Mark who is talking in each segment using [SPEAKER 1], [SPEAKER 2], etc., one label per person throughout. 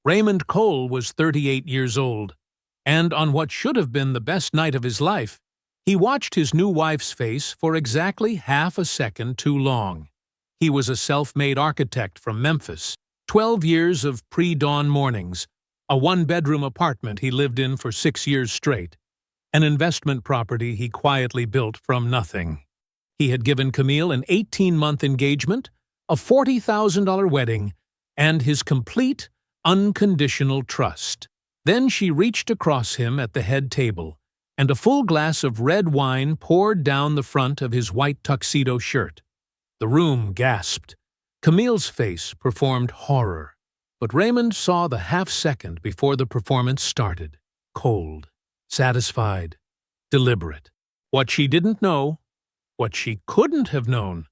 [SPEAKER 1] Raymond Cole was 38 years old, and on what should have been the best night of his life, he watched his new wife's face for exactly half a second too long. He was a self-made architect from Memphis, 12 years of pre-dawn mornings, a one-bedroom apartment he lived in for 6 years straight, an investment property he quietly built from nothing. He had given Camille an 18-month engagement, a $40,000 wedding, and his complete, unconditional trust. Then she reached across him at the head table, and a full glass of red wine poured down the front of his white tuxedo shirt. The room gasped. Camille's face performed horror, but Raymond saw the half-second before the performance started. Cold, satisfied, deliberate. What she didn't know, what she couldn't have known,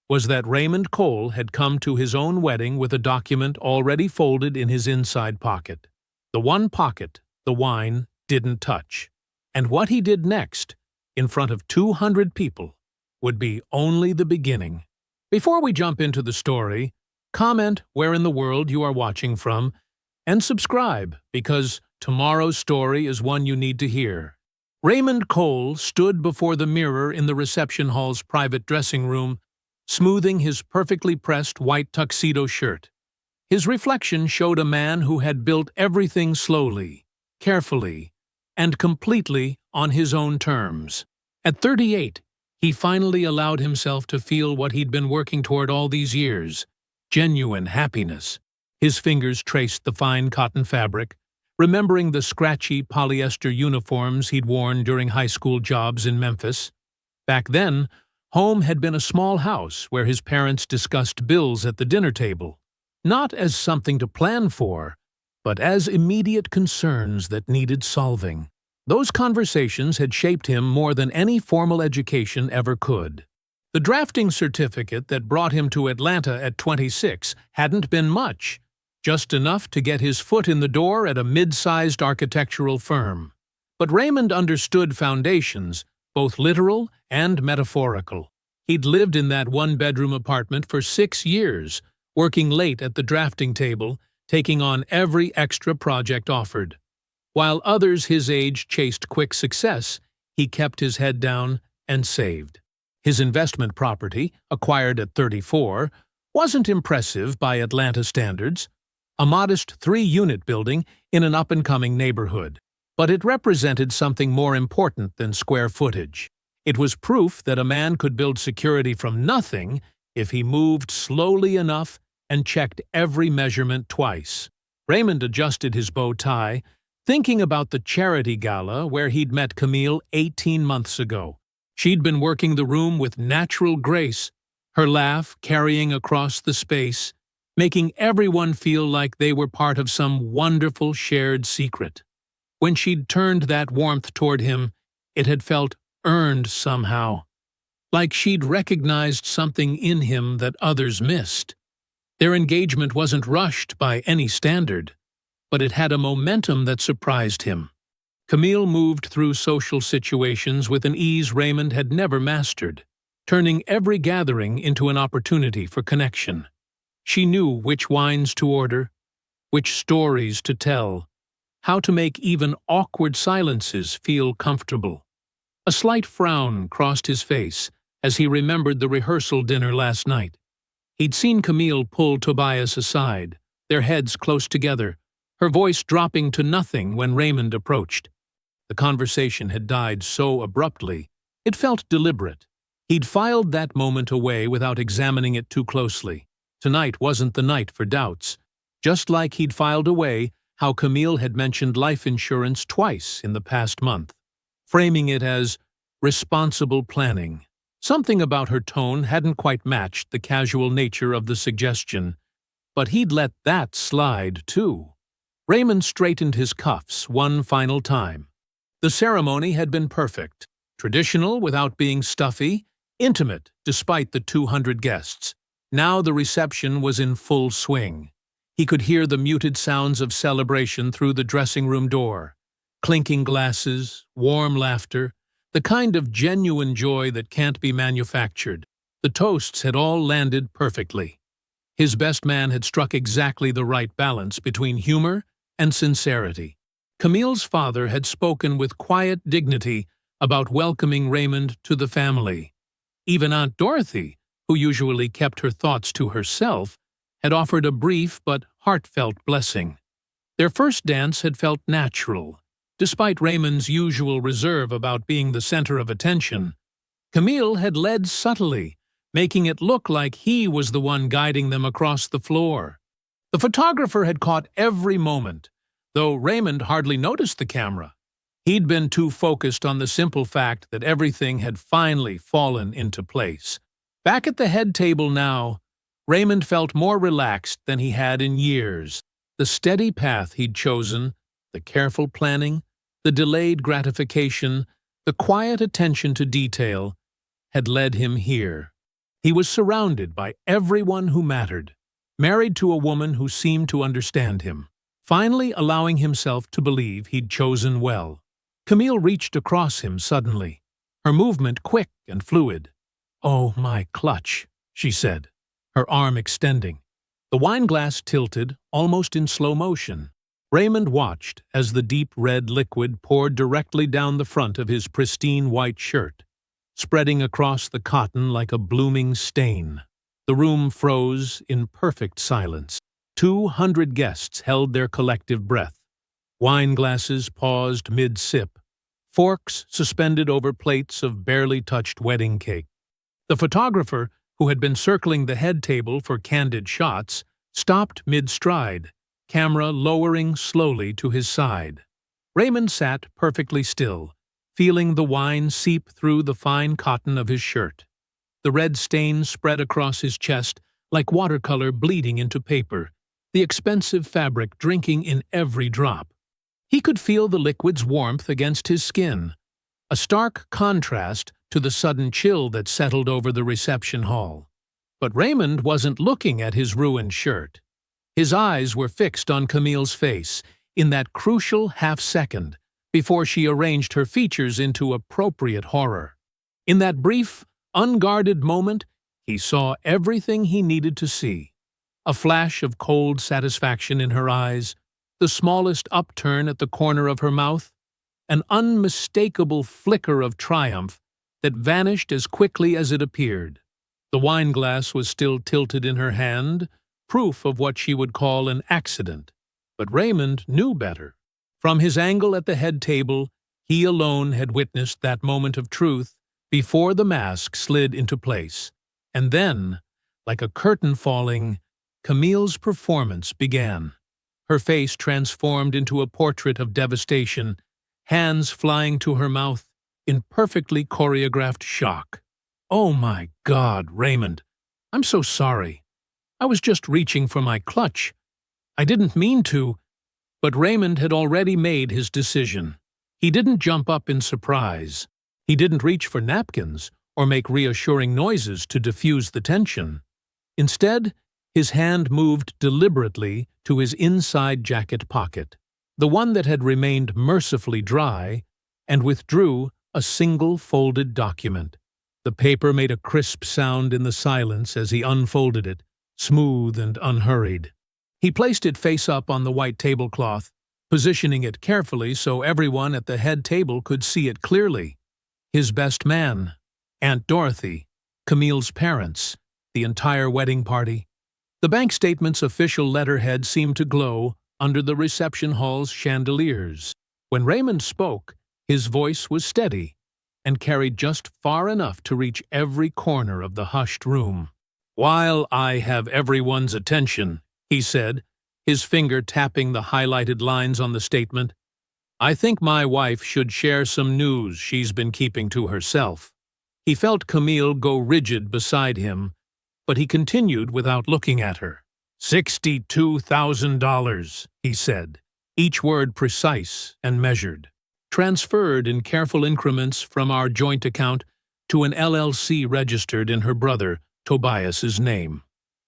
[SPEAKER 1] was that Raymond Cole had come to his own wedding with a document already folded in his inside pocket. The one pocket the wine didn't touch. And what he did next, in front of 200 people, would be only the beginning. Before we jump into the story, comment where in the world you are watching from, and subscribe, because tomorrow's story is one you need to hear. Raymond Cole stood before the mirror in the reception hall's private dressing room, smoothing his perfectly pressed white tuxedo shirt. His reflection showed a man who had built everything slowly, carefully, and completely on his own terms. At 38, he finally allowed himself to feel what he'd been working toward all these years: genuine happiness. His fingers traced the fine cotton fabric, remembering the scratchy polyester uniforms he'd worn during high school jobs in Memphis. Back then, home had been a small house where his parents discussed bills at the dinner table, not as something to plan for, but as immediate concerns that needed solving. Those conversations had shaped him more than any formal education ever could. The drafting certificate that brought him to Atlanta at 26 hadn't been much, just enough to get his foot in the door at a mid-sized architectural firm. But Raymond understood foundations, both literal and metaphorical. He'd lived in that one-bedroom apartment for 6 years, working late at the drafting table, taking on every extra project offered. While others his age chased quick success, he kept his head down and saved. His investment property, acquired at 34, wasn't impressive by Atlanta standards, a modest 3-unit building in an up-and-coming neighborhood. But it represented something more important than square footage. It was proof that a man could build security from nothing if he moved slowly enough and checked every measurement twice. Raymond adjusted his bow tie, thinking about the charity gala where he'd met Camille 18 months ago. She'd been working the room with natural grace, her laugh carrying across the space, making everyone feel like they were part of some wonderful shared secret. When she'd turned that warmth toward him, it had felt earned somehow, like she'd recognized something in him that others missed. Their engagement wasn't rushed by any standard, but it had a momentum that surprised him. Camille moved through social situations with an ease Raymond had never mastered, turning every gathering into an opportunity for connection. She knew which wines to order, which stories to tell, how to make even awkward silences feel comfortable. A slight frown crossed his face as he remembered the rehearsal dinner last night. He'd seen Camille pull Tobias aside, their heads close together, her voice dropping to nothing when Raymond approached. The conversation had died so abruptly, it felt deliberate. He'd filed that moment away without examining it too closely. Tonight wasn't the night for doubts, just like he'd filed away how Camille had mentioned life insurance twice in the past month, framing it as responsible planning. Something about her tone hadn't quite matched the casual nature of the suggestion, but he'd let that slide, too. Raymond straightened his cuffs one final time. The ceremony had been perfect, traditional without being stuffy, intimate despite the 200 guests. Now the reception was in full swing. He could hear the muted sounds of celebration through the dressing room door. Clinking glasses, warm laughter, the kind of genuine joy that can't be manufactured. The toasts had all landed perfectly. His best man had struck exactly the right balance between humor and sincerity. Camille's father had spoken with quiet dignity about welcoming Raymond to the family. Even Aunt Dorothy, who usually kept her thoughts to herself, had offered a brief but heartfelt blessing. Their first dance had felt natural. Despite Raymond's usual reserve about being the center of attention, Camille had led subtly, making it look like he was the one guiding them across the floor. The photographer had caught every moment, though Raymond hardly noticed the camera. He'd been too focused on the simple fact that everything had finally fallen into place. Back at the head table now, Raymond felt more relaxed than he had in years. The steady path he'd chosen, the careful planning, the delayed gratification, the quiet attention to detail, had led him here. He was surrounded by everyone who mattered, married to a woman who seemed to understand him, finally allowing himself to believe he'd chosen well. Camille reached across him suddenly, her movement quick and fluid. "Oh, my clutch," she said, her arm extending. The wineglass tilted, almost in slow motion. Raymond watched as the deep red liquid poured directly down the front of his pristine white shirt, spreading across the cotton like a blooming stain. The room froze in perfect silence. 200 guests held their collective breath. Wineglasses paused mid-sip, forks suspended over plates of barely touched wedding cake. The photographer, who had been circling the head table for candid shots, stopped mid-stride, camera lowering slowly to his side. Raymond sat perfectly still, feeling the wine seep through the fine cotton of his shirt. The red stain spread across his chest like watercolor bleeding into paper, the expensive fabric drinking in every drop. He could feel the liquid's warmth against his skin, a stark contrast to the sudden chill that settled over the reception hall. But Raymond wasn't looking at his ruined shirt. His eyes were fixed on Camille's face in that crucial half-second before she arranged her features into appropriate horror. In that brief, unguarded moment, he saw everything he needed to see. A flash of cold satisfaction in her eyes, the smallest upturn at the corner of her mouth, an unmistakable flicker of triumph that vanished as quickly as it appeared. The wineglass was still tilted in her hand, proof of what she would call an accident. But Raymond knew better. From his angle at the head table, he alone had witnessed that moment of truth before the mask slid into place. And then, like a curtain falling, Camille's performance began. Her face transformed into a portrait of devastation, hands flying to her mouth in perfectly choreographed shock. "Oh my God, Raymond, I'm so sorry. I was just reaching for my clutch. I didn't mean to." But Raymond had already made his decision. He didn't jump up in surprise. He didn't reach for napkins or make reassuring noises to diffuse the tension. Instead, his hand moved deliberately to his inside jacket pocket, the one that had remained mercifully dry, and withdrew a single folded document. The paper made a crisp sound in the silence as he unfolded it, smooth and unhurried. He placed it face up on the white tablecloth, positioning it carefully so everyone at the head table could see it clearly. His best man, Aunt Dorothy, Camille's parents, the entire wedding party. The bank statement's official letterhead seemed to glow under the reception hall's chandeliers. When Raymond spoke, his voice was steady and carried just far enough to reach every corner of the hushed room. "While I have everyone's attention," he said, his finger tapping the highlighted lines on the statement, "I think my wife should share some news she's been keeping to herself." He felt Camille go rigid beside him, but he continued without looking at her. $62,000, he said, each word precise and measured, transferred in careful increments from our joint account to an LLC registered in her brother Tobias's name.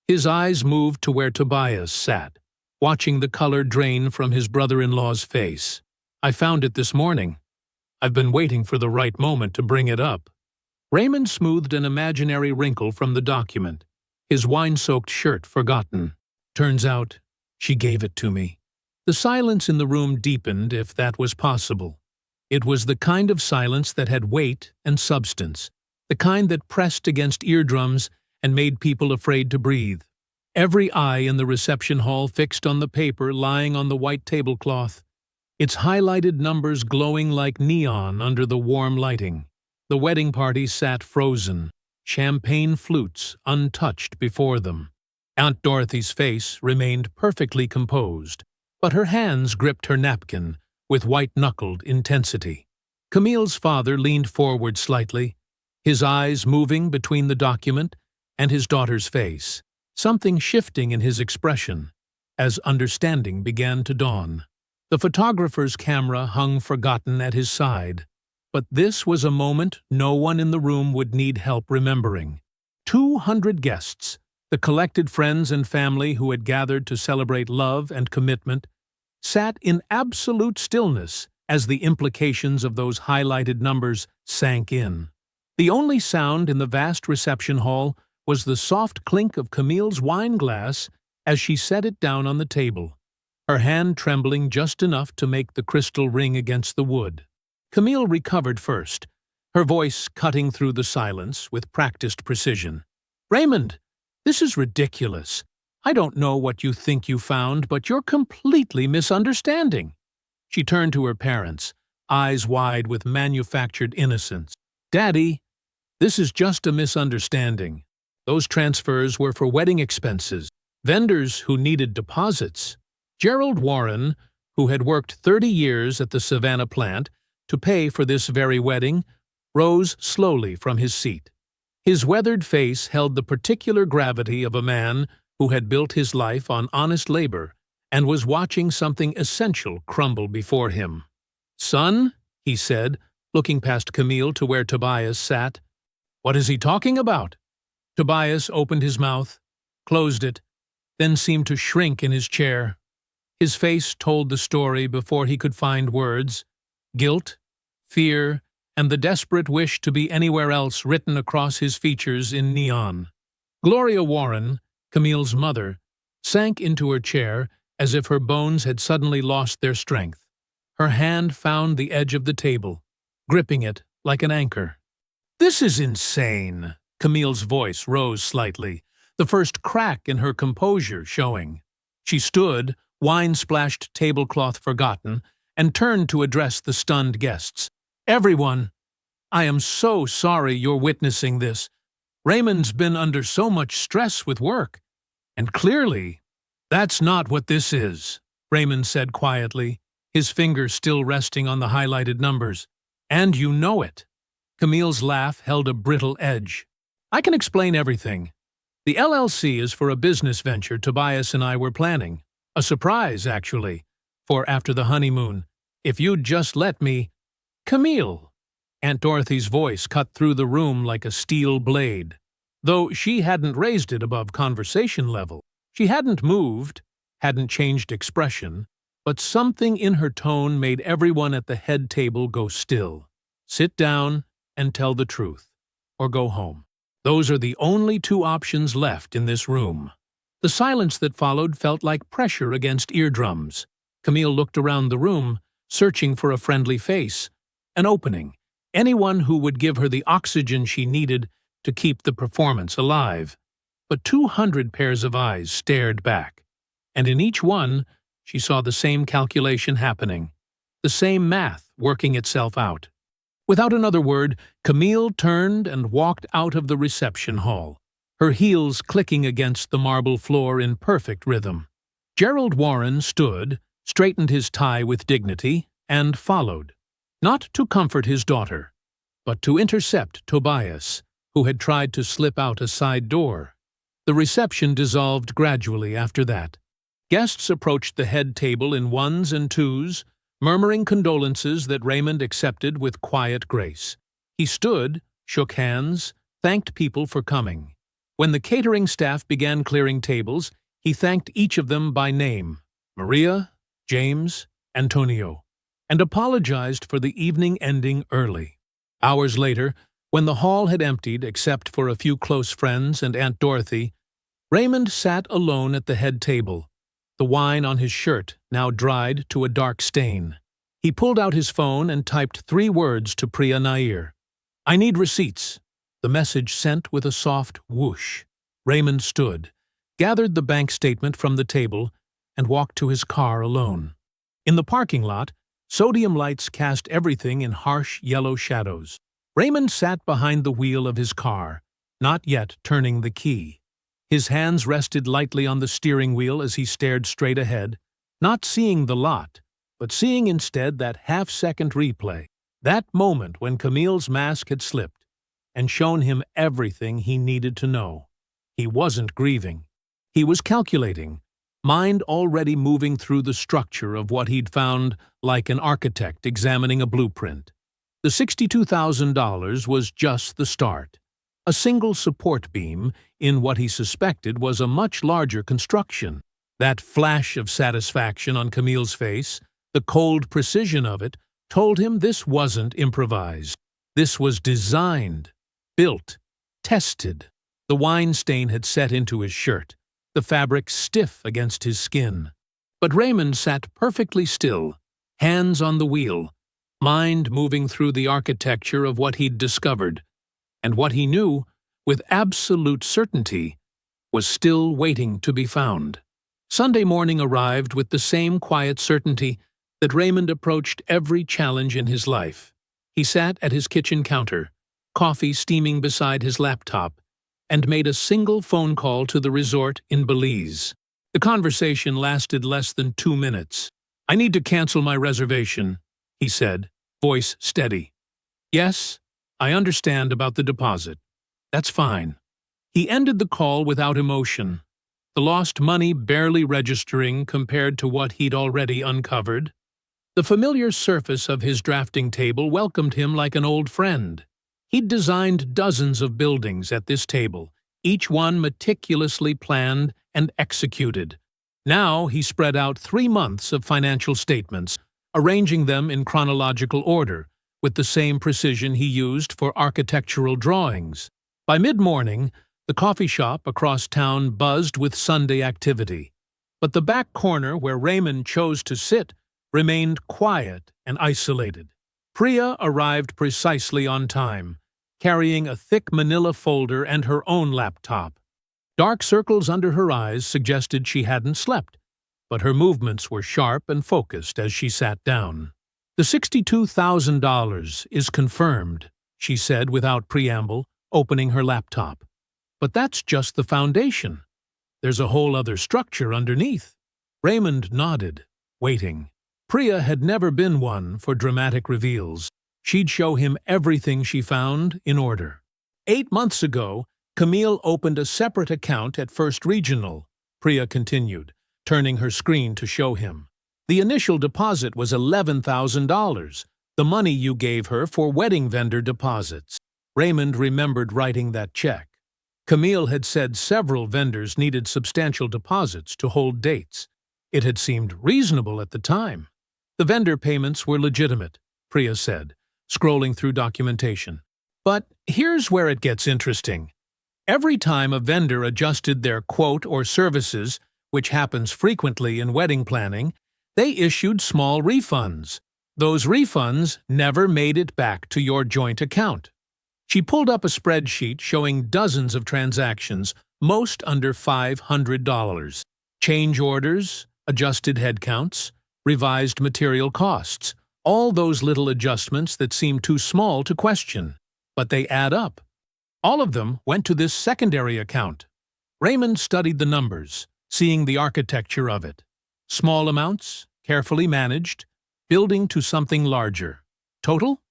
[SPEAKER 1] His eyes moved to where Tobias sat, watching the color drain from his brother-in-law's face. "I found it this morning. I've been waiting for the right moment to bring it up." Raymond smoothed an imaginary wrinkle from the document, his wine-soaked shirt forgotten. Turns out, she gave it to me. The silence in the room deepened, if that was possible. It was the kind of silence that had weight and substance, the kind that pressed against eardrums and made people afraid to breathe. Every eye in the reception hall fixed on the paper lying on the white tablecloth, its highlighted numbers glowing like neon under the warm lighting. The wedding party sat frozen, champagne flutes untouched before them. Aunt Dorothy's face remained perfectly composed, but her hands gripped her napkin with white-knuckled intensity. Camille's father leaned forward slightly, his eyes moving between the document and his daughter's face, something shifting in his expression as understanding began to dawn. The photographer's camera hung forgotten at his side, but this was a moment no one in the room would need help remembering. 200 guests, the collected friends and family who had gathered to celebrate love and commitment, sat in absolute stillness as the implications of those highlighted numbers sank in. The only sound in the vast reception hall was the soft clink of Camille's wine glass as she set it down on the table, her hand trembling just enough to make the crystal ring against the wood. Camille recovered first, her voice cutting through the silence with practiced precision. "Raymond, this is ridiculous. I don't know what you think you found, but you're completely misunderstanding." She turned to her parents, eyes wide with manufactured innocence. "Daddy, this is just a misunderstanding. Those transfers were for wedding expenses, vendors who needed deposits." Gerald Warren, who had worked 30 years at the Savannah plant to pay for this very wedding, rose slowly from his seat. His weathered face held the particular gravity of a man who had built his life on honest labor and was watching something essential crumble before him. "Son," he said, looking past Camille to where Tobias sat. "What is he talking about?" Tobias opened his mouth, closed it, then seemed to shrink in his chair. His face told the story before he could find words. Guilt, fear, and the desperate wish to be anywhere else written across his features in neon. Gloria Warren, Camille's mother, sank into her chair as if her bones had suddenly lost their strength. Her hand found the edge of the table, gripping it like an anchor. "This is insane!" Camille's voice rose slightly, the first crack in her composure showing. She stood, wine-splashed tablecloth forgotten, and turned to address the stunned guests. "Everyone, I am so sorry you're witnessing this. Raymond's been under so much stress with work. And clearly, that's not what this is," Raymond said quietly, his finger still resting on the highlighted numbers. "And you know it." Camille's laugh held a brittle edge. "I can explain everything. The LLC is for a business venture Tobias and I were planning. A surprise, actually, for after the honeymoon. If you'd just let me—" "Camille!" Aunt Dorothy's voice cut through the room like a steel blade. Though she hadn't raised it above conversation level. She hadn't moved, hadn't changed expression, but something in her tone made everyone at the head table go still. "Sit down and tell the truth, or go home. Those are the only two options left in this room." The silence that followed felt like pressure against eardrums. Camille looked around the room, searching for a friendly face, an opening, anyone who would give her the oxygen she needed to keep the performance alive. But 200 pairs of eyes stared back, and in each one she saw the same calculation happening, the same math working itself out. Without another word, Camille turned and walked out of the reception hall, her heels clicking against the marble floor in perfect rhythm. Gerald Warren stood, straightened his tie with dignity, and followed, not to comfort his daughter, but to intercept Tobias, who had tried to slip out a side door. The reception dissolved gradually after that. Guests approached the head table in ones and twos, murmuring condolences that Raymond accepted with quiet grace. He stood, shook hands, thanked people for coming. When the catering staff began clearing tables, he thanked each of them by name, Maria, James, Antonio, and apologized for the evening ending early. Hours later, when the hall had emptied except for a few close friends and Aunt Dorothy, Raymond sat alone at the head table, the wine on his shirt now dried to a dark stain. He pulled out his phone and typed 3 words to Priya Nair. "I need receipts." The message sent with a soft whoosh. Raymond stood, gathered the bank statement from the table, and walked to his car alone. In the parking lot, sodium lights cast everything in harsh yellow shadows. Raymond sat behind the wheel of his car, not yet turning the key. His hands rested lightly on the steering wheel as he stared straight ahead, not seeing the lot, but seeing instead that half-second replay, that moment when Camille's mask had slipped and shown him everything he needed to know. He wasn't grieving. He was calculating, mind already moving through the structure of what he'd found like an architect examining a blueprint. The $62,000 was just the start. A single support beam in what he suspected was a much larger construction. That flash of satisfaction on Camille's face, the cold precision of it, told him this wasn't improvised. This was designed, built, tested. The wine stain had set into his shirt, the fabric stiff against his skin. But Raymond sat perfectly still, hands on the wheel, mind moving through the architecture of what he'd discovered. And what he knew, with absolute certainty, was still waiting to be found. Sunday morning arrived with the same quiet certainty that Raymond approached every challenge in his life. He sat at his kitchen counter, coffee steaming beside his laptop, and made a single phone call to the resort in Belize. The conversation lasted less than 2 minutes. "I need to cancel my reservation," he said, voice steady. "Yes, I understand about the deposit. That's fine." He ended the call without emotion, the lost money barely registering compared to what he'd already uncovered. The familiar surface of his drafting table welcomed him like an old friend. He'd designed dozens of buildings at this table, each one meticulously planned and executed. Now he spread out 3 months of financial statements, arranging them in chronological order, with the same precision he used for architectural drawings. By mid-morning, the coffee shop across town buzzed with Sunday activity. But the back corner where Raymond chose to sit remained quiet and isolated. Priya arrived precisely on time, carrying a thick manila folder and her own laptop. Dark circles under her eyes suggested she hadn't slept, but her movements were sharp and focused as she sat down. "The $62,000 is confirmed," she said without preamble, opening her laptop. "But that's just the foundation. There's a whole other structure underneath." Raymond nodded, waiting. Priya had never been one for dramatic reveals. She'd show him everything she found in order. 8 months ago, Camille opened a separate account at First Regional, Priya continued, turning her screen to show him. "The initial deposit was $11,000, the money you gave her for wedding vendor deposits." Raymond remembered writing that check. Camille had said several vendors needed substantial deposits to hold dates. It had seemed reasonable at the time. "The vendor payments were legitimate," Priya said, scrolling through documentation. "But here's where it gets interesting. Every time a vendor adjusted their quote or services, which happens frequently in wedding planning, they issued small refunds. Those refunds never made it back to your joint account." She pulled up a spreadsheet showing dozens of transactions, most under $500. Change orders, adjusted headcounts, revised material costs, all those little adjustments that seem too small to question. But they add up. All of them went to this secondary account. Raymond studied the numbers, seeing the architecture of it. Small amounts, carefully managed, building to something larger. Total?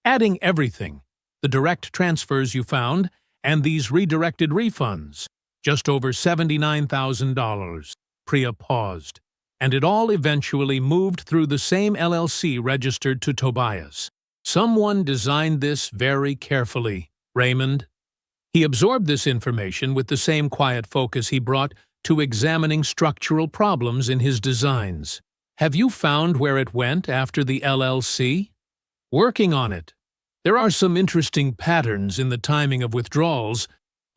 [SPEAKER 1] Adding everything, the direct transfers you found, and these redirected refunds, just over $79,000. Priya paused, and it all eventually moved through the same LLC registered to Tobias. "Someone designed this very carefully, Raymond." He absorbed this information with the same quiet focus he brought to examining structural problems in his designs. "Have you found where it went after the LLC?" "Working on it. There are some interesting patterns in the timing of withdrawals,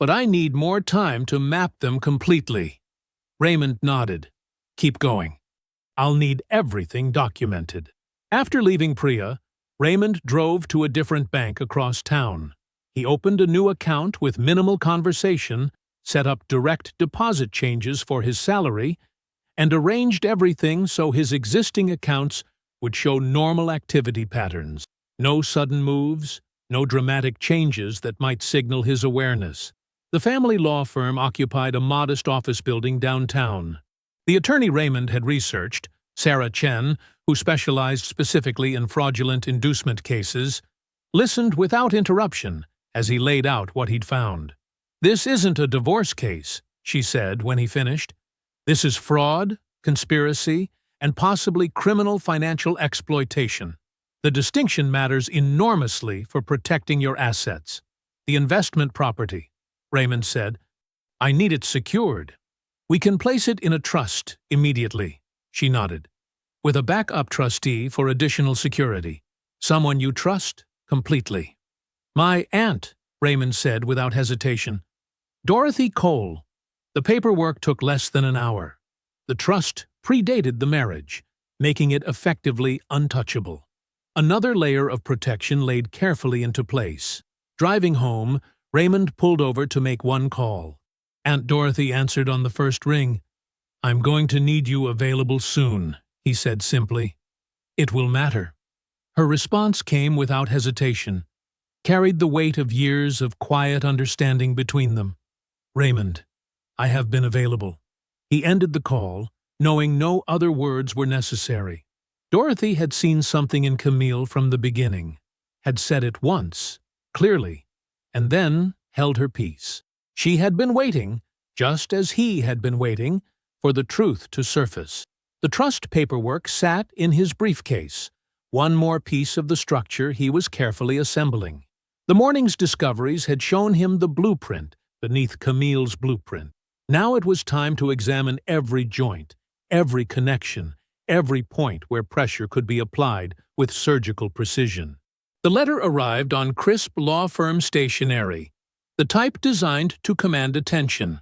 [SPEAKER 1] but I need more time to map them completely. Raymond nodded. Keep going. I'll need everything documented. After leaving Priya, Raymond drove to a different bank across town. He opened a new account with minimal conversation, set up direct deposit changes for his salary, and arranged everything so his existing accounts would show normal activity patterns. No sudden moves, no dramatic changes that might signal his awareness. The family law firm occupied a modest office building downtown. The attorney Raymond had researched, Sarah Chen, who specialized specifically in fraudulent inducement cases, listened without interruption as he laid out what he'd found. "This isn't a divorce case," she said when he finished. "This is fraud, conspiracy, and possibly criminal financial exploitation. The distinction matters enormously for protecting your assets. The investment property," Raymond said. "I need it secured." "We can place it in a trust immediately," she nodded, "with a backup trustee for additional security. Someone you trust completely." "My aunt," Raymond said without hesitation. "Dorothy Cole." The paperwork took less than an hour. The trust predated the marriage, making it effectively untouchable. Another layer of protection laid carefully into place. Driving home, Raymond pulled over to make one call. Aunt Dorothy answered on the first ring. "I'm going to need you available soon," he said simply. "It will matter." Her response came without hesitation, carried the weight of years of quiet understanding between them. "Raymond, I have been available." He ended the call, knowing no other words were necessary. Dorothy had seen something in Camille from the beginning, had said it once, clearly, and then held her peace. She had been waiting, just as he had been waiting, for the truth to surface. The trust paperwork sat in his briefcase, one more piece of the structure he was carefully assembling. The morning's discoveries had shown him the blueprint beneath Camille's blueprint. Now it was time to examine every joint, every connection, every point where pressure could be applied with surgical precision. The letter arrived on crisp law firm stationery, the type designed to command attention.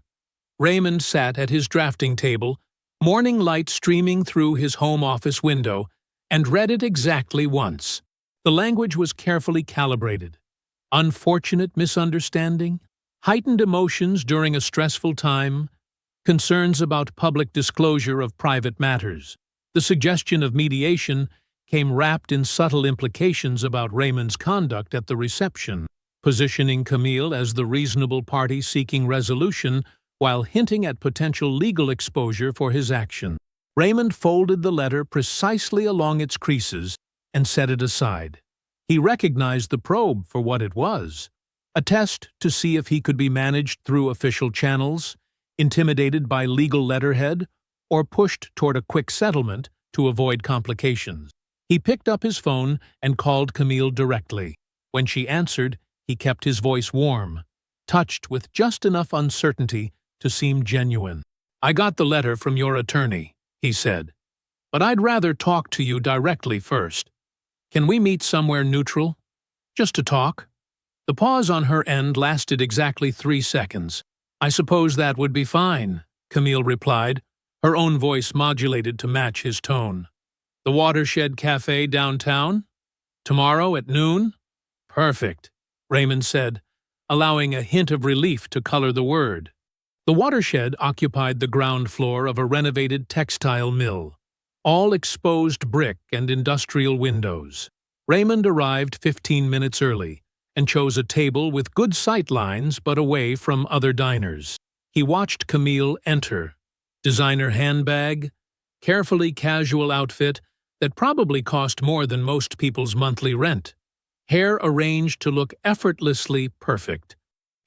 [SPEAKER 1] Raymond sat at his drafting table, morning light streaming through his home office window, and read it exactly once. The language was carefully calibrated. Unfortunate misunderstanding, heightened emotions during a stressful time, concerns about public disclosure of private matters. The suggestion of mediation came wrapped in subtle implications about Raymond's conduct at the reception, positioning Camille as the reasonable party seeking resolution while hinting at potential legal exposure for his action. Raymond folded the letter precisely along its creases and set it aside. He recognized the probe for what it was, a test to see if he could be managed through official channels, intimidated by legal letterhead, or pushed toward a quick settlement to avoid complications. He picked up his phone and called Camille directly. When she answered, he kept his voice warm, touched with just enough uncertainty to seem genuine. "I got the letter from your attorney," he said, "but I'd rather talk to you directly first. Can we meet somewhere neutral? Just to talk?" The pause on her end lasted exactly 3 seconds. "I suppose that would be fine," Camille replied, her own voice modulated to match his tone. "The Watershed Cafe downtown? Tomorrow at noon?" "Perfect," Raymond said, allowing a hint of relief to color the word. The Watershed occupied the ground floor of a renovated textile mill, all exposed brick and industrial windows. Raymond arrived 15 minutes early and chose a table with good sight lines but away from other diners. He watched Camille enter. Designer handbag, carefully casual outfit that probably cost more than most people's monthly rent. Hair arranged to look effortlessly perfect.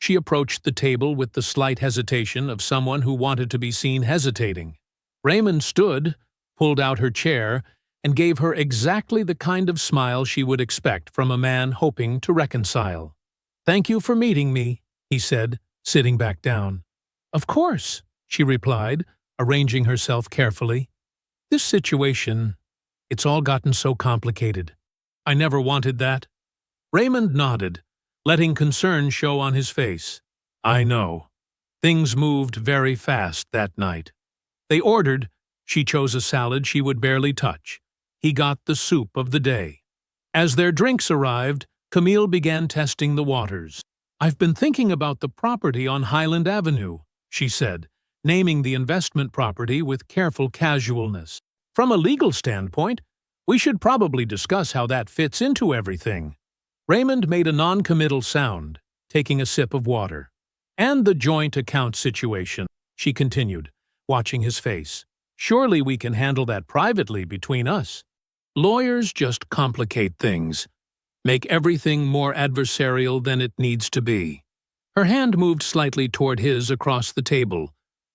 [SPEAKER 1] She approached the table with the slight hesitation of someone who wanted to be seen hesitating. Raymond stood, pulled out her chair, and gave her exactly the kind of smile she would expect from a man hoping to reconcile. "Thank you for meeting me," he said, sitting back down. "Of course," she replied, arranging herself carefully. "This situation, it's all gotten so complicated. I never wanted that." Raymond nodded, letting concern show on his face. I know. Things moved very fast that night. They ordered. She chose a salad she would barely touch. He got the soup of the day. As their drinks arrived, Camille began testing the waters. I've been thinking about the property on Highland Avenue, she said, naming the investment property with careful casualness. From a legal standpoint, we should probably discuss how that fits into everything. Raymond made a non-committal sound, taking a sip of water. And the joint account situation, she continued, watching his face. Surely we can handle that privately between us. Lawyers just complicate things, make everything more adversarial than it needs to be. Her hand moved slightly toward his across the table,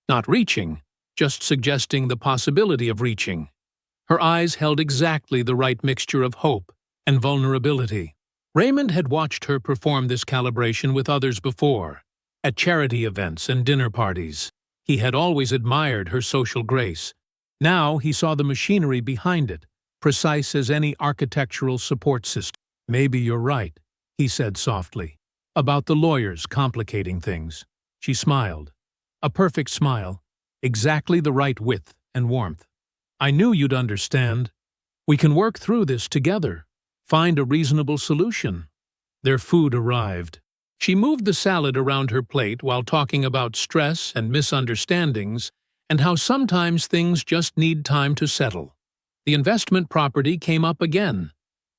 [SPEAKER 1] not reaching, just suggesting the possibility of reaching. Her eyes held exactly the right mixture of hope and vulnerability. Raymond had watched her perform this calibration with others before, at charity events and dinner parties. He had always admired her social grace. Now he saw the machinery behind it, precise as any architectural support system. Maybe you're right, he said softly, about the lawyers complicating things. She smiled. A perfect smile, exactly the right width and warmth. I knew you'd understand. We can work through this together, find a reasonable solution. Their food arrived. She moved the salad around her plate while talking about stress and misunderstandings and how sometimes things just need time to settle. The investment property came up again,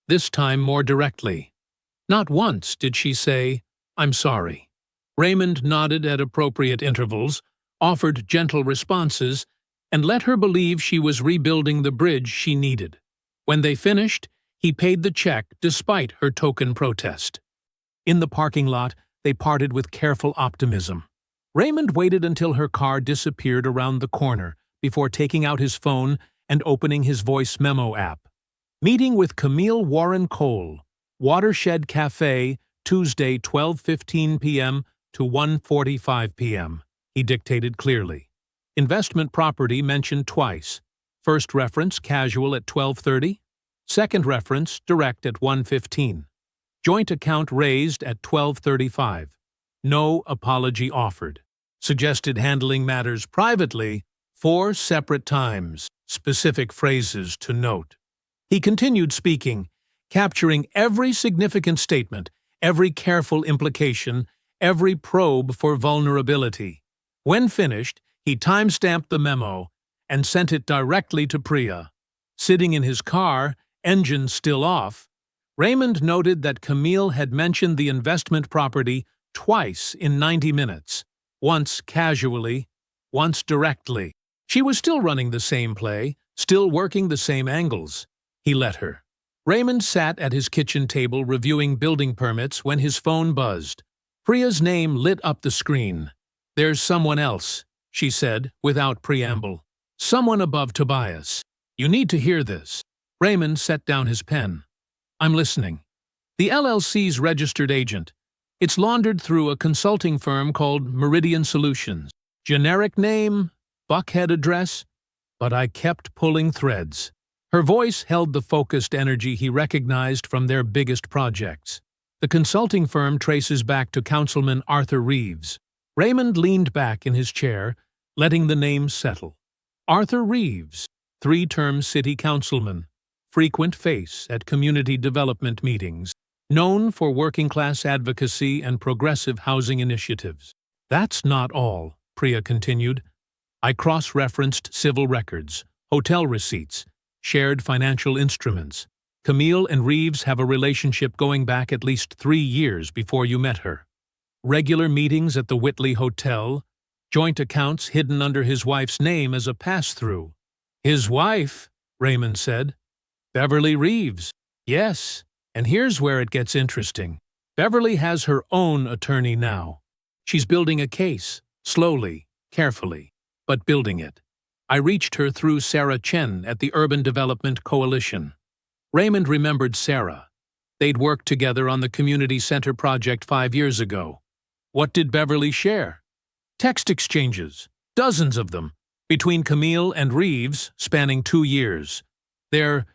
[SPEAKER 1] this time more directly. Not once did she say, "I'm sorry." Raymond nodded at appropriate intervals, offered gentle responses, and let her believe she was rebuilding the bridge she needed. When they finished, he paid the check despite her token protest. In the parking lot, they parted with careful optimism. Raymond waited until her car disappeared around the corner before taking out his phone and opening his voice memo app. Meeting with Camille Warren Cole, Watershed Cafe, Tuesday 12:15 p.m. to 1:45 p.m., he dictated clearly. Investment property mentioned twice. First reference casual at 12:30. Second reference direct at 1:15. Joint account raised at 12:35. No apology offered. Suggested handling matters privately 4 separate times. Specific phrases to note. He continued speaking, capturing every significant statement, every careful implication, every probe for vulnerability. When finished, he time-stamped the memo and sent it directly to Priya. Sitting in his car, engine still off, Raymond noted that Camille had mentioned the investment property twice in 90 minutes, once casually, once directly. She was still running the same play, still working the same angles. He let her. Raymond sat at his kitchen table reviewing building permits when his phone buzzed. Priya's name lit up the screen. "There's someone else," she said, without preamble. "Someone above Tobias. You need to hear this." Raymond set down his pen. "I'm listening." "The LLC's registered agent. It's laundered through a consulting firm called Meridian Solutions. Generic name, Buckhead address, but I kept pulling threads." Her voice held the focused energy he recognized from their biggest projects. The consulting firm traces back to Councilman Arthur Reeves. Raymond leaned back in his chair, letting the name settle. Arthur Reeves, 3-term city councilman, frequent face at community development meetings, known for working-class advocacy and progressive housing initiatives. "That's not all," Priya continued. "I cross-referenced civil records, hotel receipts, shared financial instruments. Camille and Reeves have a relationship going back at least 3 years before you met her. Regular meetings at the Whitley Hotel, joint accounts hidden under his wife's name as a pass-through." "His wife?" Raymond said. "Beverly Reeves." "Yes, and here's where it gets interesting. Beverly has her own attorney now. She's building a case, slowly, carefully, but building it. I reached her through Sarah Chen at the Urban Development Coalition." Raymond remembered Sarah. They'd worked together on the community center project 5 years ago. What did Beverly share? Text exchanges, dozens of them, between Camille and Reeves, spanning 2 years. They're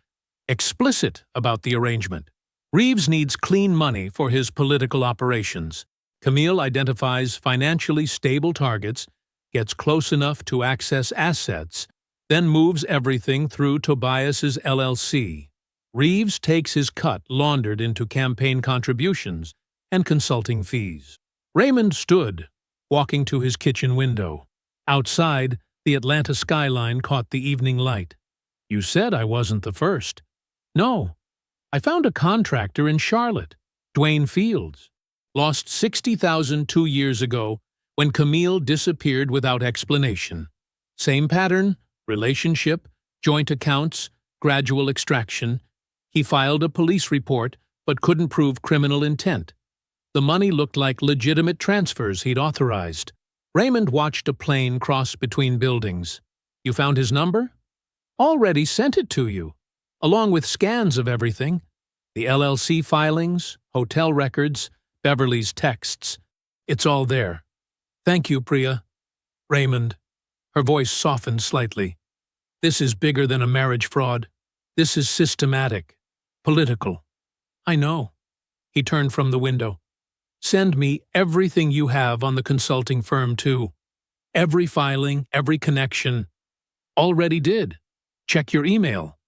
[SPEAKER 1] explicit about the arrangement. Reeves needs clean money for his political operations. Camille identifies financially stable targets, gets close enough to access assets, then moves everything through Tobias's LLC. Reeves takes his cut laundered into campaign contributions and consulting fees. Raymond stood, walking to his kitchen window. Outside, the Atlanta skyline caught the evening light. "You said I wasn't the first." "No. I found a contractor in Charlotte, Dwayne Fields. Lost $60,000 2 years ago when Camille disappeared without explanation. Same pattern, relationship, joint accounts, gradual extraction. He filed a police report but couldn't prove criminal intent. The money looked like legitimate transfers he'd authorized." Raymond watched a plane cross between buildings. "You found his number?" "Already sent it to you, along with scans of everything. The LLC filings, hotel records, Beverly's texts. It's all there." "Thank you, Priya." "Raymond." Her voice softened slightly. "This is bigger than a marriage fraud. This is systematic, political." "I know." He turned from the window. "Send me everything you have on the consulting firm, too. Every filing, every connection." "Already did. Check your email."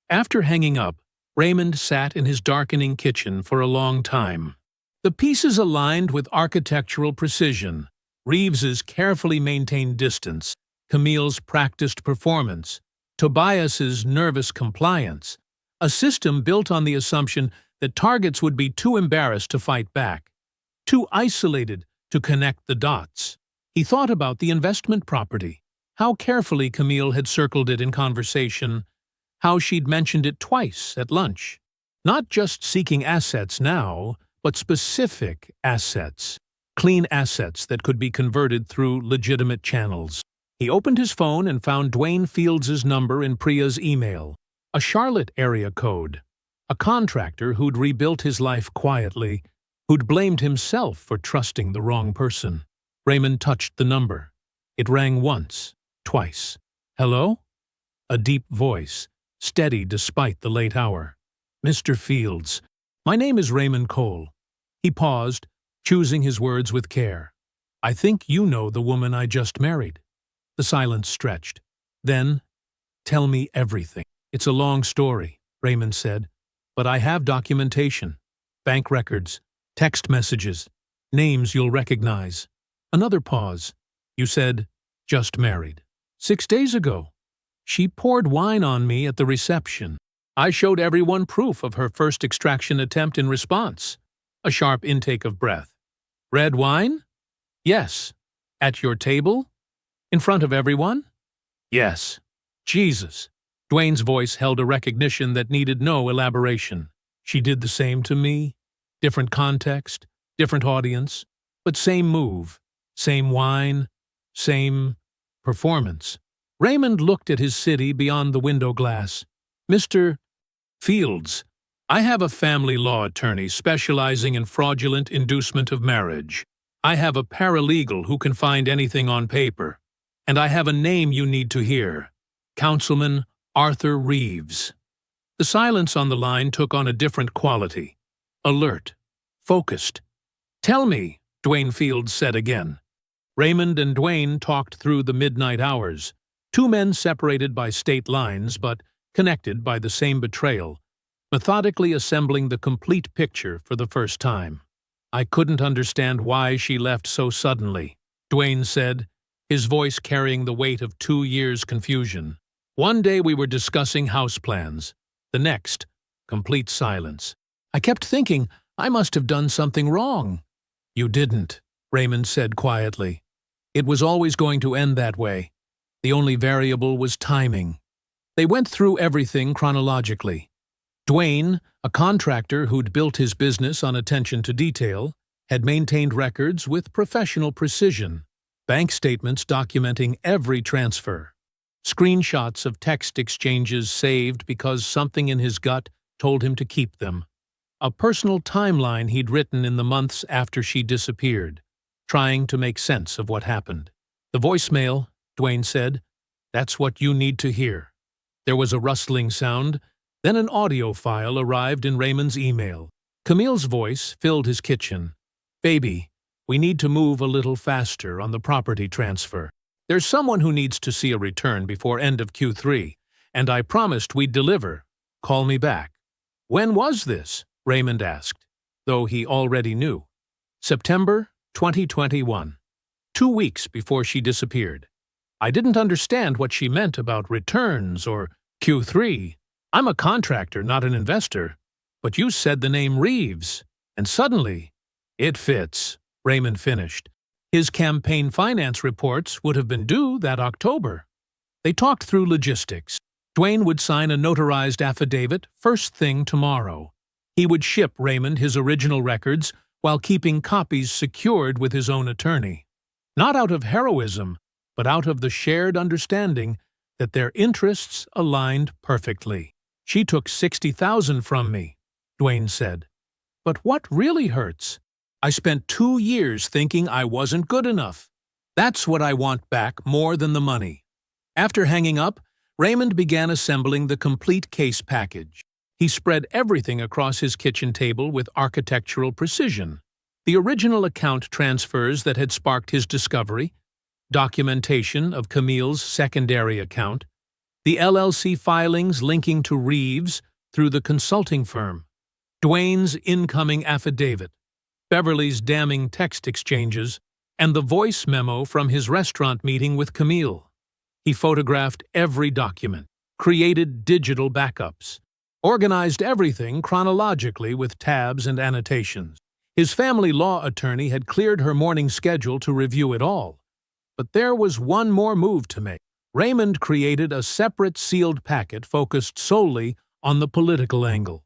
[SPEAKER 1] After hanging up, Raymond sat in his darkening kitchen for a long time. The pieces aligned with architectural precision. Reeves's carefully maintained distance, Camille's practiced performance, Tobias's nervous compliance, a system built on the assumption that targets would be too embarrassed to fight back, too isolated to connect the dots. He thought about the investment property, how carefully Camille had circled it in conversation, how she'd mentioned it twice at lunch. Not just seeking assets now, but specific assets, clean assets that could be converted through legitimate channels. He opened his phone and found Dwayne Fields' number in Priya's email, a Charlotte area code, a contractor who'd rebuilt his life quietly, who'd blamed himself for trusting the wrong person. Raymond touched the number. It rang once, twice. "Hello?" A deep voice, steady despite the late hour. "Mr. Fields, my name is Raymond Cole." He paused, choosing his words with care. "I think you know the woman I just married." The silence stretched. Then, "Tell me everything." "It's a long story," Raymond said, "but I have documentation. Bank records, text messages, names you'll recognize." Another pause. "You said, just married." 6 days ago. She poured wine on me at the reception. I showed everyone proof of her first extraction attempt in response. A sharp intake of breath. "Red wine?" "Yes." "At your table? In front of everyone?" "Yes." "Jesus." Dwayne's voice held a recognition that needed no elaboration. "She did the same to me. Different context, different audience, but same move, same wine, same performance." Raymond looked at his city beyond the window glass. "Mr. Fields, I have a family law attorney specializing in fraudulent inducement of marriage. I have a paralegal who can find anything on paper. And I have a name you need to hear. Councilman Arthur Reeves." The silence on the line took on a different quality. Alert. Focused. "Tell me," Dwayne Fields said again. Raymond and Dwayne talked through the midnight hours. Two men separated by state lines, but connected by the same betrayal, methodically assembling the complete picture for the first time. "I couldn't understand why she left so suddenly," Dwayne said, his voice carrying the weight of 2 years' confusion. "One day we were discussing house plans. The next, complete silence. I kept thinking I must have done something wrong." "You didn't," Raymond said quietly. "It was always going to end that way. The only variable was timing." They went through everything chronologically. Dwayne, a contractor who'd built his business on attention to detail, had maintained records with professional precision, bank statements documenting every transfer, screenshots of text exchanges saved because something in his gut told him to keep them, a personal timeline he'd written in the months after she disappeared, trying to make sense of what happened. "The voicemail," Dwayne said, "that's what you need to hear." There was a rustling sound, then an audio file arrived in Raymond's email. Camille's voice filled his kitchen. "Baby, We need to move a little faster on the property transfer. There's someone who needs to see a return before end of Q3, and I promised we'd deliver. Call me back." "When was this?" Raymond asked, though he already knew. "September 2021. 2 weeks before she disappeared. I didn't understand what she meant about returns or Q3. I'm a contractor, not an investor. But you said the name Reeves, and suddenly, it fits," Raymond finished. His campaign finance reports would have been due that October. They talked through logistics. Dwayne would sign a notarized affidavit first thing tomorrow. He would ship Raymond his original records while keeping copies secured with his own attorney. Not out of heroism, but out of the shared understanding that their interests aligned perfectly. "She took $60,000 from me," Dwayne said. "But what really hurts? I spent 2 years thinking I wasn't good enough. That's what I want back more than the money." After hanging up, Raymond began assembling the complete case package. He spread everything across his kitchen table with architectural precision. The original account transfers that had sparked his discovery, documentation of Camille's secondary account, the LLC filings linking to Reeves through the consulting firm, Dwayne's incoming affidavit, Beverly's damning text exchanges, and the voice memo from his restaurant meeting with Camille. He photographed every document, created digital backups, organized everything chronologically with tabs and annotations. His family law attorney had cleared her morning schedule to review it all. But there was one more move to make. Raymond created a separate sealed packet focused solely on the political angle.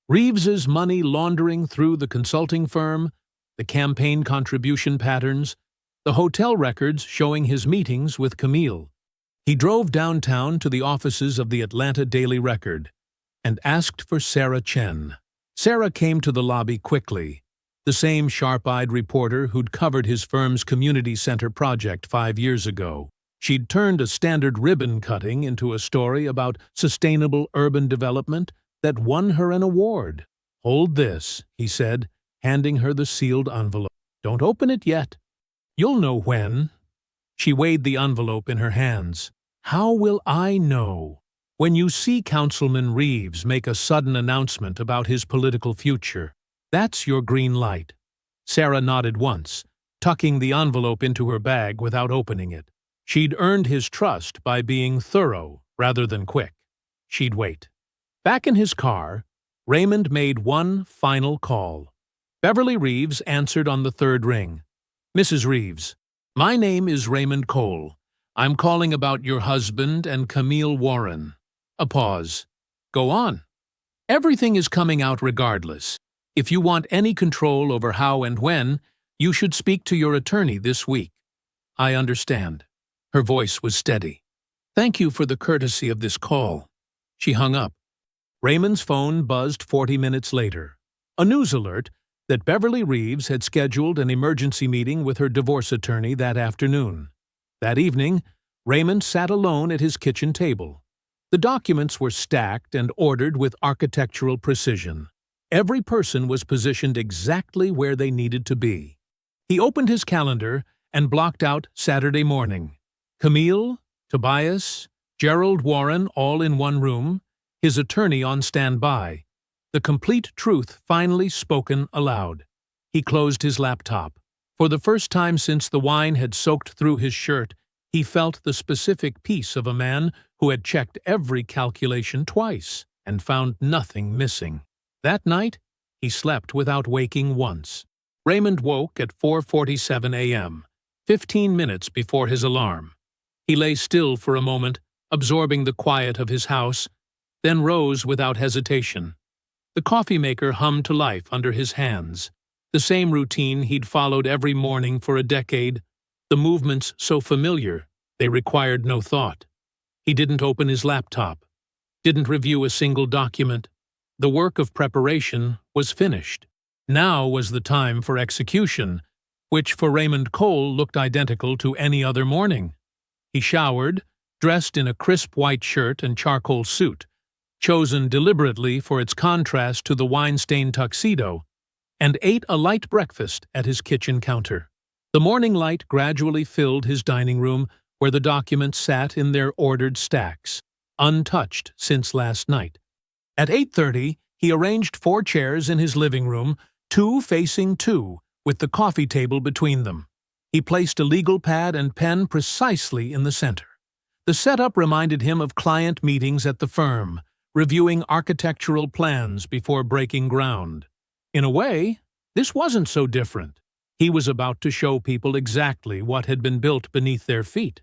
[SPEAKER 1] Reeves's money laundering through the consulting firm, the campaign contribution patterns, the hotel records showing his meetings with Camille. He drove downtown to the offices of the Atlanta Daily Record and asked for Sarah Chen. Sarah came to the lobby quickly, the same sharp-eyed reporter who'd covered his firm's community center project 5 years ago. She'd turned a standard ribbon cutting into a story about sustainable urban development that won her an award. "Hold this," he said, handing her the sealed envelope. "Don't open it yet. You'll know when." She weighed the envelope in her hands. "How will I know?" "When you see Councilman Reeves make a sudden announcement about his political future. That's your green light." Sarah nodded once, tucking the envelope into her bag without opening it. She'd earned his trust by being thorough rather than quick. She'd wait. Back in his car, Raymond made one final call. Beverly Reeves answered on the third ring. "Mrs. Reeves, my name is Raymond Cole. I'm calling about your husband and Camille Warren." A pause. "Go on." "Everything is coming out regardless. If you want any control over how and when, you should speak to your attorney this week." "I understand." Her voice was steady. "Thank you for the courtesy of this call." She hung up. Raymond's phone buzzed 40 minutes later. A news alert that Beverly Reeves had scheduled an emergency meeting with her divorce attorney that afternoon. That evening, Raymond sat alone at his kitchen table. The documents were stacked and ordered with architectural precision. Every person was positioned exactly where they needed to be. He opened his calendar and blocked out Saturday morning. Camille, Tobias, Gerald Warren all in one room, his attorney on standby. The complete truth finally spoken aloud. He closed his laptop. For the first time since the wine had soaked through his shirt, he felt the specific peace of a man who had checked every calculation twice and found nothing missing. That night, he slept without waking once. Raymond woke at 4:47 a.m., 15 minutes before his alarm. He lay still for a moment, absorbing the quiet of his house, then rose without hesitation. The coffee maker hummed to life under his hands. The same routine he'd followed every morning for a decade, the movements so familiar they required no thought. He didn't open his laptop, didn't review a single document. The work of preparation was finished. Now was the time for execution, which for Raymond Cole looked identical to any other morning. He showered, dressed in a crisp white shirt and charcoal suit, chosen deliberately for its contrast to the wine-stained tuxedo, and ate a light breakfast at his kitchen counter. The morning light gradually filled his dining room, where the documents sat in their ordered stacks, untouched since last night. At 8:30, he arranged 4 chairs in his living room, 2 facing 2, with the coffee table between them. He placed a legal pad and pen precisely in the center. The setup reminded him of client meetings at the firm, reviewing architectural plans before breaking ground. In a way, this wasn't so different. He was about to show people exactly what had been built beneath their feet.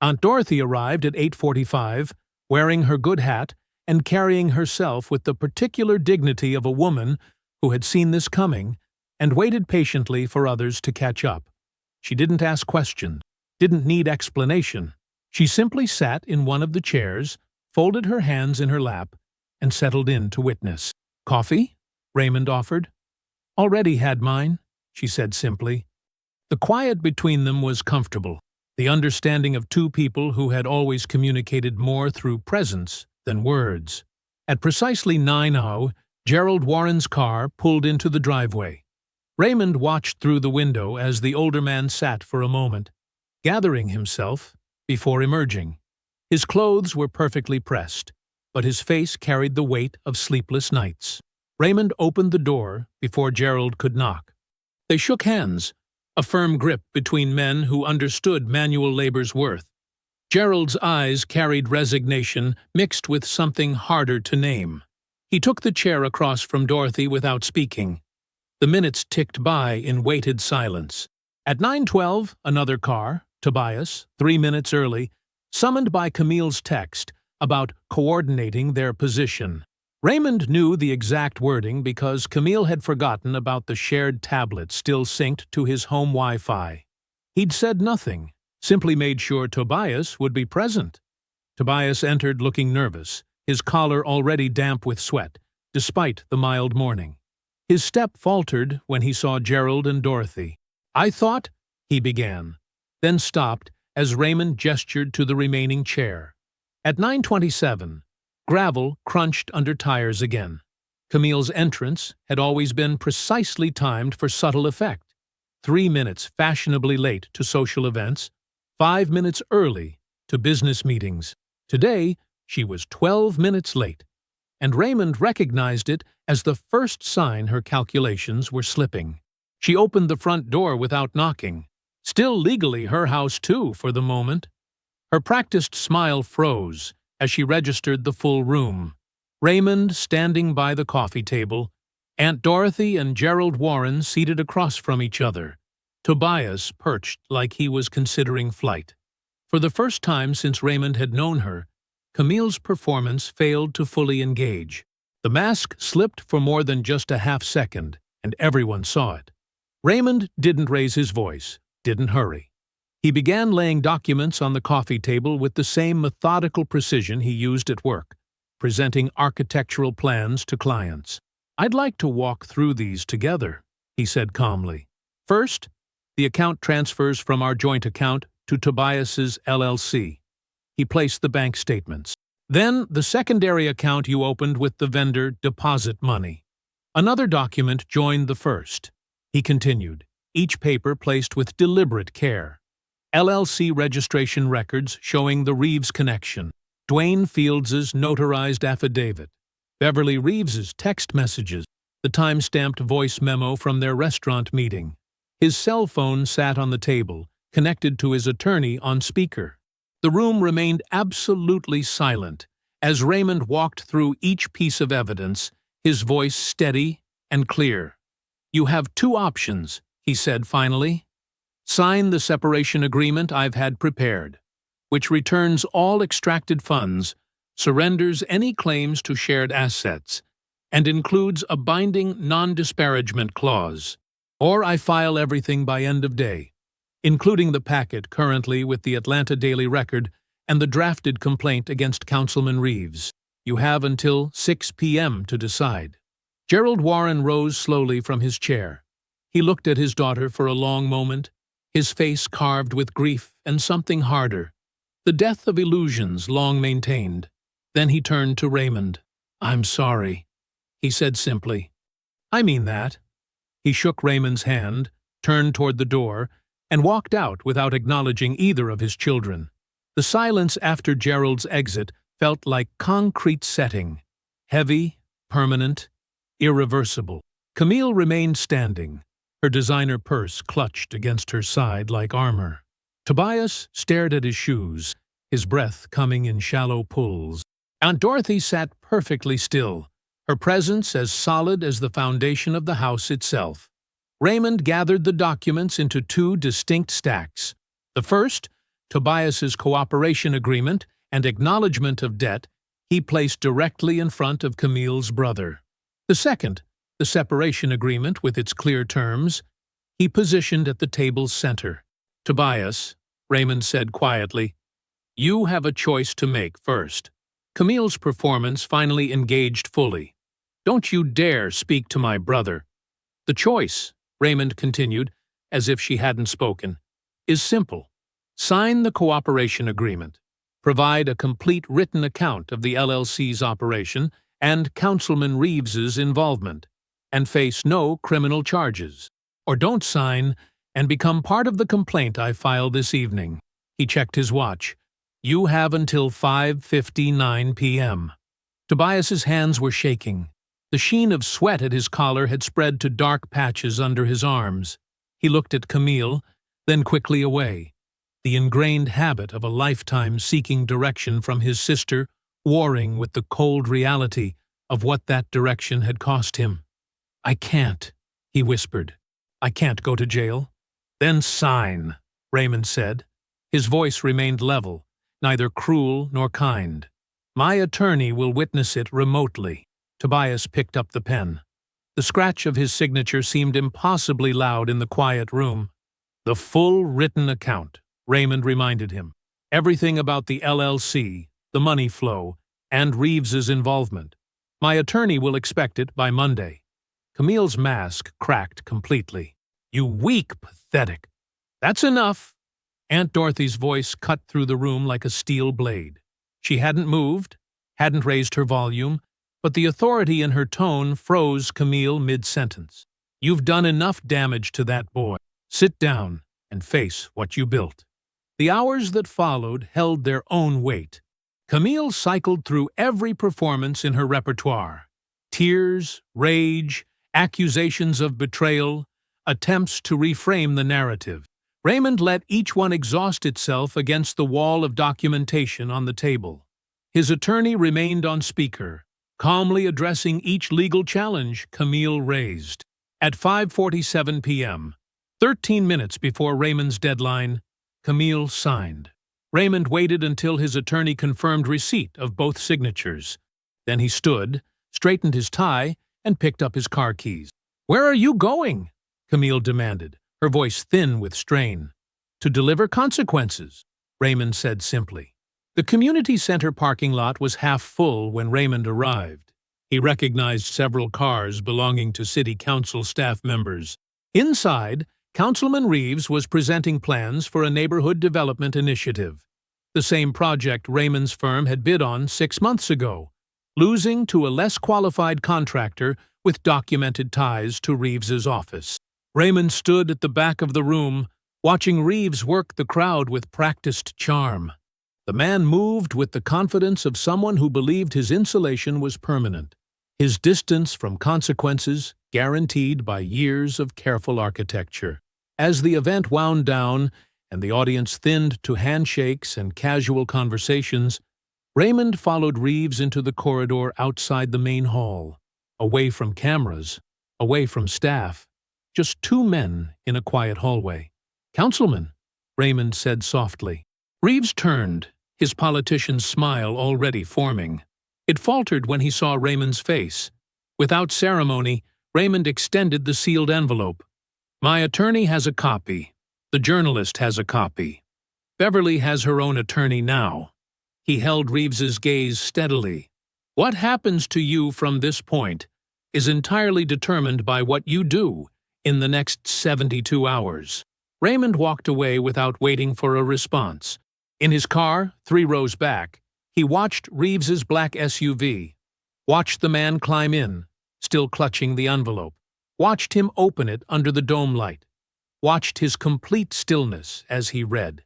[SPEAKER 1] Aunt Dorothy arrived at 8:45, wearing her good hat and carrying herself with the particular dignity of a woman who had seen this coming and waited patiently for others to catch up. She didn't ask questions, didn't need explanation. She simply sat in one of the chairs, folded her hands in her lap, and settled in to witness. "Coffee?" Raymond offered. "Already had mine," she said simply. The quiet between them was comfortable, the understanding of 2 people who had always communicated more through presence than words. At precisely 9:00, Gerald Warren's car pulled into the driveway. Raymond watched through the window as the older man sat for a moment, gathering himself before emerging. His clothes were perfectly pressed, but his face carried the weight of sleepless nights. Raymond opened the door before Gerald could knock. They shook hands, a firm grip between men who understood manual labor's worth. Gerald's eyes carried resignation mixed with something harder to name. He took the chair across from Dorothy without speaking. The minutes ticked by in weighted silence. At 9:12, another car, Tobias, 3 minutes early, summoned by Camille's text about coordinating their position. Raymond knew the exact wording because Camille had forgotten about the shared tablet still synced to his home Wi-Fi. He'd said nothing, simply made sure Tobias would be present. Tobias entered looking nervous, his collar already damp with sweat, despite the mild morning. His step faltered when he saw Gerald and Dorothy. "I thought," he began, then stopped as Raymond gestured to the remaining chair. At 9:27, gravel crunched under tires again. Camille's entrance had always been precisely timed for subtle effect. 3 minutes fashionably late to social events, 5 minutes early to business meetings. Today, she was 12 minutes late, and Raymond recognized it as the first sign her calculations were slipping. She opened the front door without knocking. Still legally her house, too, for the moment. Her practiced smile froze as she registered the full room. Raymond standing by the coffee table, Aunt Dorothy and Gerald Warren seated across from each other, Tobias perched like he was considering flight. For the first time since Raymond had known her, Camille's performance failed to fully engage. The mask slipped for more than just a half second, and everyone saw it. Raymond didn't raise his voice, didn't hurry. He began laying documents on the coffee table with the same methodical precision he used at work, presenting architectural plans to clients. "I'd like to walk through these together," he said calmly. "First, the account transfers from our joint account to Tobias's LLC. He placed the bank statements. Then, the secondary account you opened with the vendor deposit money. Another document joined the first." He continued, each paper placed with deliberate care. LLC registration records showing the Reeves connection, Dwayne Fields's notarized affidavit, Beverly Reeves's text messages, the time-stamped voice memo from their restaurant meeting. His cell phone sat on the table, connected to his attorney on speaker. The room remained absolutely silent as Raymond walked through each piece of evidence, his voice steady and clear. "You have 2 options," he said finally. "Sign the separation agreement I've had prepared, which returns all extracted funds, surrenders any claims to shared assets, and includes a binding non-disparagement clause. Or I file everything by end of day, including the packet currently with the Atlanta Daily Record and the drafted complaint against Councilman Reeves. You have until 6 p.m. to decide." Gerald Warren rose slowly from his chair. He looked at his daughter for a long moment, his face carved with grief and something harder, the death of illusions long maintained. Then he turned to Raymond. "I'm sorry," he said simply. "I mean that." He shook Raymond's hand, turned toward the door, and walked out without acknowledging either of his children. The silence after Gerald's exit felt like concrete setting, heavy, permanent, irreversible. Camille remained standing, her designer purse clutched against her side like armor. Tobias stared at his shoes, his breath coming in shallow pulls. Aunt Dorothy sat perfectly still, her presence as solid as the foundation of the house itself. Raymond gathered the documents into two distinct stacks. The first, Tobias's cooperation agreement and acknowledgement of debt, he placed directly in front of Camille's brother. The second, the separation agreement with its clear terms, he positioned at the table's center. "Tobias," Raymond said quietly, "you have a choice to make first." Camille's performance finally engaged fully. "Don't you dare speak to my brother." "The choice," Raymond continued, as if she hadn't spoken, "is simple. Sign the cooperation agreement, provide a complete written account of the LLC's operation and Councilman Reeves's involvement, and face no criminal charges. Or don't sign and become part of the complaint I file this evening." He checked his watch. "You have until 5:59 p.m. Tobias's hands were shaking. The sheen of sweat at his collar had spread to dark patches under his arms. He looked at Camille, then quickly away, the ingrained habit of a lifetime seeking direction from his sister warring with the cold reality of what that direction had cost him. "I can't," he whispered. "I can't go to jail." "Then sign," Raymond said. His voice remained level, neither cruel nor kind. "My attorney will witness it remotely." Tobias picked up the pen. The scratch of his signature seemed impossibly loud in the quiet room. "The full written account," Raymond reminded him. "Everything about the LLC, the money flow, and Reeves's involvement. My attorney will expect it by Monday." Camille's mask cracked completely. "You weak, pathetic." "That's enough." Aunt Dorothy's voice cut through the room like a steel blade. She hadn't moved, hadn't raised her volume, but the authority in her tone froze Camille mid-sentence. "You've done enough damage to that boy. Sit down and face what you built." The hours that followed held their own weight. Camille cycled through every performance in her repertoire. Tears, rage, accusations of betrayal, attempts to reframe the narrative. Raymond let each one exhaust itself against the wall of documentation on the table. His attorney remained on speaker, calmly addressing each legal challenge Camille raised. At 5:47 p.m., 13 minutes before Raymond's deadline, Camille signed. Raymond waited until his attorney confirmed receipt of both signatures. Then he stood, straightened his tie, and picked up his car keys. "Where are you going?" Camille demanded, her voice thin with strain. "To deliver consequences," Raymond said simply. The community center parking lot was half full when Raymond arrived. He recognized several cars belonging to city council staff members. Inside, Councilman Reeves was presenting plans for a neighborhood development initiative, the same project Raymond's firm had bid on 6 months ago, losing to a less qualified contractor with documented ties to Reeves's office. Raymond stood at the back of the room, watching Reeves work the crowd with practiced charm. The man moved with the confidence of someone who believed his insulation was permanent, his distance from consequences guaranteed by years of careful architecture. As the event wound down and the audience thinned to handshakes and casual conversations, Raymond followed Reeves into the corridor outside the main hall, away from cameras, away from staff, just two men in a quiet hallway. "Councilman," Raymond said softly. Reeves turned, his politician's smile already forming. It faltered when he saw Raymond's face. Without ceremony, Raymond extended the sealed envelope. "My attorney has a copy. The journalist has a copy. Beverly has her own attorney now." He held Reeves's gaze steadily. "What happens to you from this point is entirely determined by what you do in the next 72 hours. Raymond walked away without waiting for a response. In his car, 3 rows back, he watched Reeves's black SUV, watched the man climb in, still clutching the envelope, watched him open it under the dome light. watched his complete stillness as he read.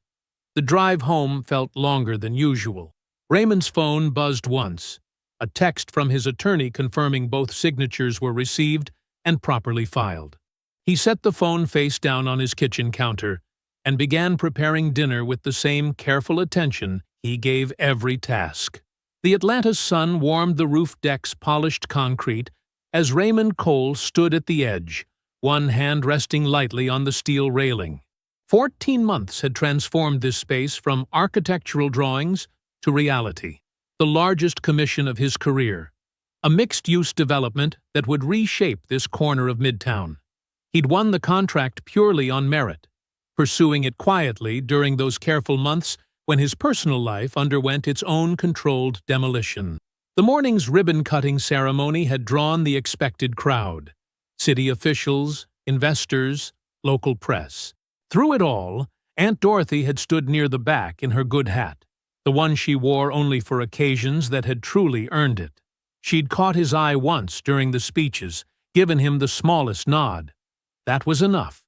[SPEAKER 1] The drive home felt longer than usual. Raymond's phone buzzed once, a text from his attorney confirming both signatures were received and properly filed. He set the phone face down on his kitchen counter and began preparing dinner with the same careful attention he gave every task. The Atlanta sun warmed the roof deck's polished concrete as Raymond Cole stood at the edge, one hand resting lightly on the steel railing. 14 months had transformed this space from architectural drawings to reality, the largest commission of his career, a mixed-use development that would reshape this corner of Midtown. He'd won the contract purely on merit, pursuing it quietly during those careful months when his personal life underwent its own controlled demolition. The morning's ribbon-cutting ceremony had drawn the expected crowd: city officials, investors, local press. Through it all, Aunt Dorothy had stood near the back in her good hat, the one she wore only for occasions that had truly earned it. She'd caught his eye once during the speeches, given him the smallest nod. That was enough.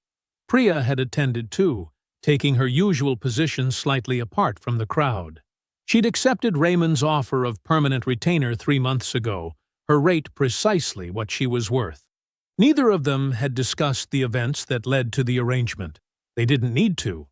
[SPEAKER 1] Priya had attended too, taking her usual position slightly apart from the crowd. She'd accepted Raymond's offer of permanent retainer 3 months ago, her rate precisely what she was worth. Neither of them had discussed the events that led to the arrangement. They didn't need to.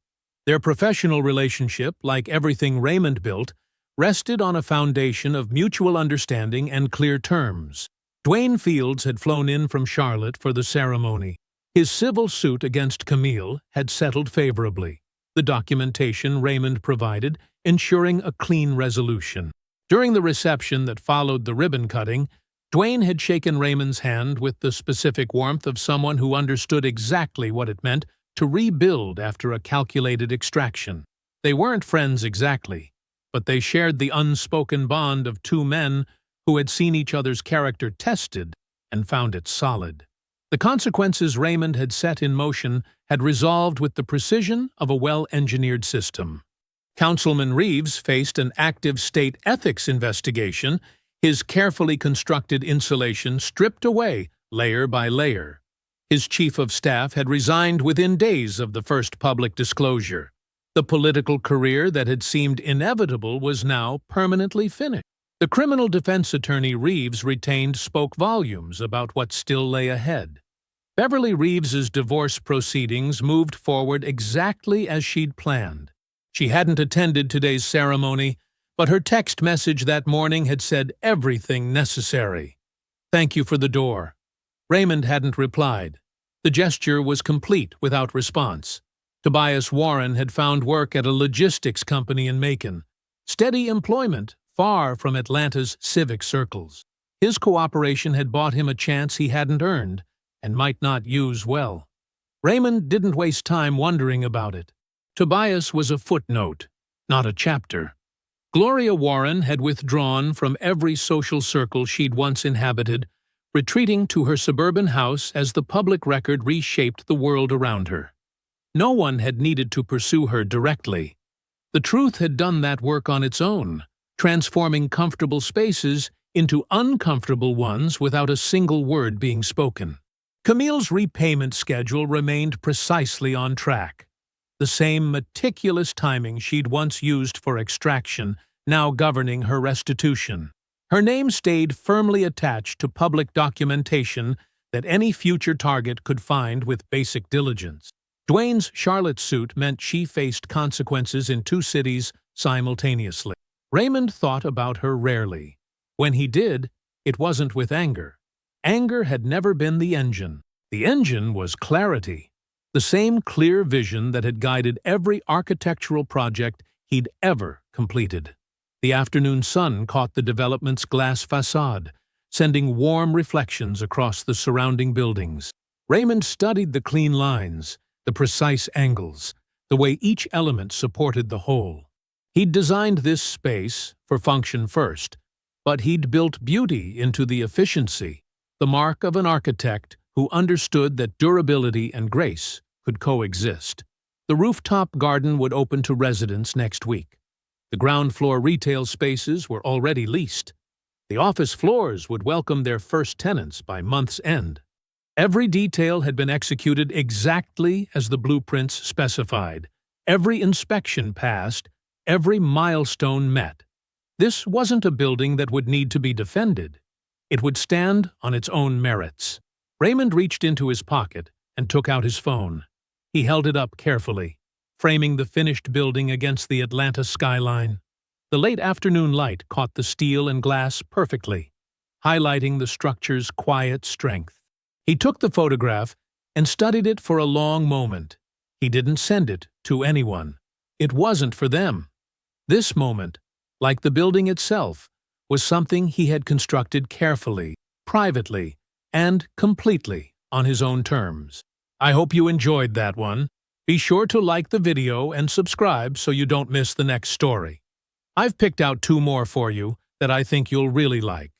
[SPEAKER 1] Their professional relationship, like everything Raymond built, rested on a foundation of mutual understanding and clear terms. Dwayne Fields had flown in from Charlotte for the ceremony. His civil suit against Camille had settled favorably, the documentation Raymond provided ensuring a clean resolution. During the reception that followed the ribbon-cutting, Dwayne had shaken Raymond's hand with the specific warmth of someone who understood exactly what it meant to rebuild after a calculated extraction. They weren't friends exactly, but they shared the unspoken bond of two men who had seen each other's character tested and found it solid. The consequences Raymond had set in motion had resolved with the precision of a well-engineered system. Councilman Reeves faced an active state ethics investigation, his carefully constructed insulation stripped away layer by layer. His chief of staff had resigned within days of the first public disclosure. The political career that had seemed inevitable was now permanently finished. The criminal defense attorney Reeves retained spoke volumes about what still lay ahead. Beverly Reeves's divorce proceedings moved forward exactly as she'd planned. She hadn't attended today's ceremony, but her text message that morning had said everything necessary. "Thank you for the door." Raymond hadn't replied. The gesture was complete without response. Tobias Warren had found work at a logistics company in Macon. Steady employment, far from Atlanta's civic circles. His cooperation had bought him a chance he hadn't earned and might not use well. Raymond didn't waste time wondering about it. Tobias was a footnote, not a chapter. Gloria Warren had withdrawn from every social circle she'd once inhabited, retreating to her suburban house as the public record reshaped the world around her. No one had needed to pursue her directly. The truth had done that work on its own, transforming comfortable spaces into uncomfortable ones without a single word being spoken. Camille's repayment schedule remained precisely on track. The same meticulous timing she'd once used for extraction, now governing her restitution. Her name stayed firmly attached to public documentation that any future target could find with basic diligence. Dwayne's Charlotte suit meant she faced consequences in 2 cities simultaneously. Raymond thought about her rarely. When he did, it wasn't with anger. Anger had never been the engine. The engine was clarity, the same clear vision that had guided every architectural project he'd ever completed. The afternoon sun caught the development's glass facade, sending warm reflections across the surrounding buildings. Raymond studied the clean lines, the precise angles, the way each element supported the whole. He'd designed this space for function first, but he'd built beauty into the efficiency, the mark of an architect who understood that durability and grace could coexist. The rooftop garden would open to residents next week. The ground-floor retail spaces were already leased. The office floors would welcome their first tenants by month's end. Every detail had been executed exactly as the blueprints specified. Every inspection passed, every milestone met. This wasn't a building that would need to be defended. It would stand on its own merits. Raymond reached into his pocket and took out his phone. He held it up carefully, framing the finished building against the Atlanta skyline. The late afternoon light caught the steel and glass perfectly, highlighting the structure's quiet strength. He took the photograph and studied it for a long moment. He didn't send it to anyone. It wasn't for them. This moment, like the building itself, was something he had constructed carefully, privately, and completely on his own terms. I hope you enjoyed that one. Be sure to like the video and subscribe so you don't miss the next story. I've picked out 2 more for you that I think you'll really like.